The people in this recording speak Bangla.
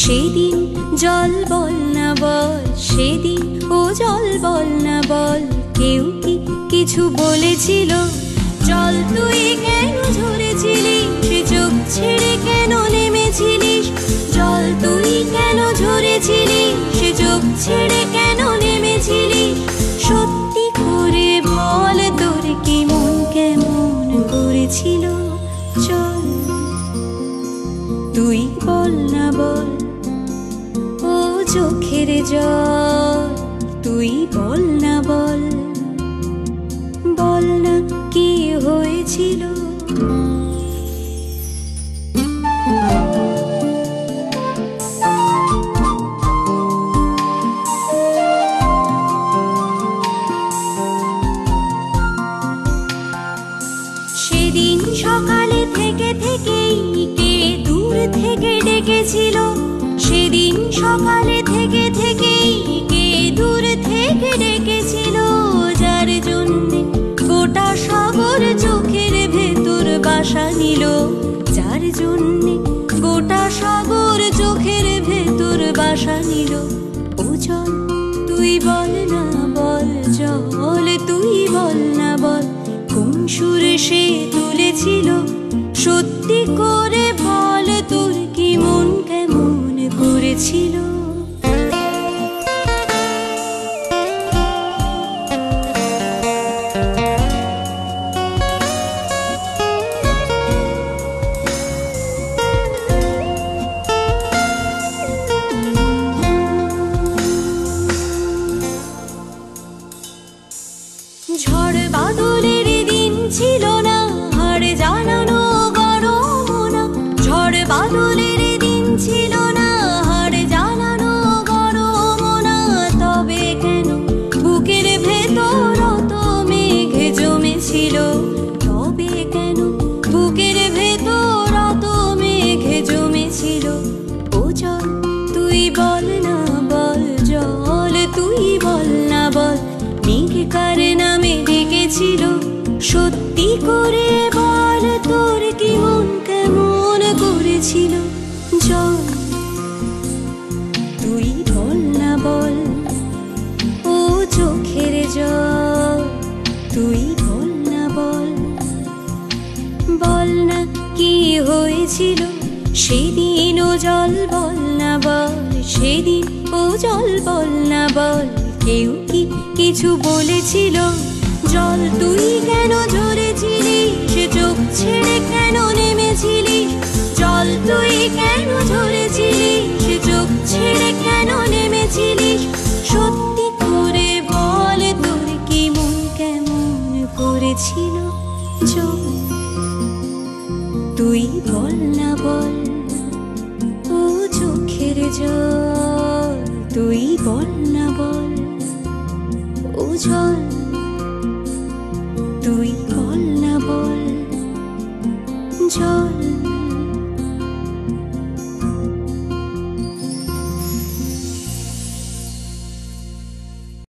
সেদিন জল বল না বল, সেদিন ও জল বল না বল, কেউ কি কিছু বলেছিল? জল তুই কেন ঝরেছিলিস, সে চোখ ছেড়ে কেন নেমেছিলিস? জল তুই কেন ঝরেছিলিস, সে চোখ ছেড়ে কেন নেমেছিলিস? সত্যি করে বল তোর কি মন কেমন করেছিল? চল তুই বল না বল, ও চোখের জল, তুই বল না বল, বল না কি হয়েছিল? সেদিন সকালে থেকে থেকেই কে দূর থেকে ডেকেছিল? সেদিন সকালে থেকে থেকেই কে দূর থেকে ডেকেছিল? যার জন্যে গোটা সাগর চোখের ভেতর বাসা নিল, যার জন্যে গোটা সাগর চোখের ভেতর বাসা নিল। ও জল তুই বল না বল, জল তুই বল না বল, কোন সুরে সে তুলেছিল? সত্যি করে বল তোর কি মন কেমন করেছিল? ঝড় বাদলের দিন ছিল না, হাড় জানানো গরম না। ঝড় বাদলের দিন ছিল না, হাড় জানানো গরম না। তবে কেন বুকের ভেতর অত মেঘ জমেছিল? তবে কেন বুকের ভেতর অত মেঘ জমেছিল? ও জল তুই বল না বল, জল তুই বল না বল, মেঘ কার নামে ডেকেছিল? সত্যি করে বল তোর কি মন কেমন করেছিল? জল তুই বল না বল, ও চোখের জল, তুই বল না বল, বল না কি হয়েছিল? সেদিন ও জল বল না বল, সেদিন ও জল বল না বল, কেউ কি কিছু বলেছিল? জল তুই কেন ঝরেছিলিস, সে চোখ ছেড়ে কেন নেমেছিলিস? জল তুই কেন ঝরেছিলিস, সে চোখ ছেড়ে কেন নেমেছিলিস? সত্যি করে বল তোর কি মন কেমন করেছিল? জল তুই বল না বল, ও চোখের জল, তুই বল না বল, ও জল তুই বল না বল, জল।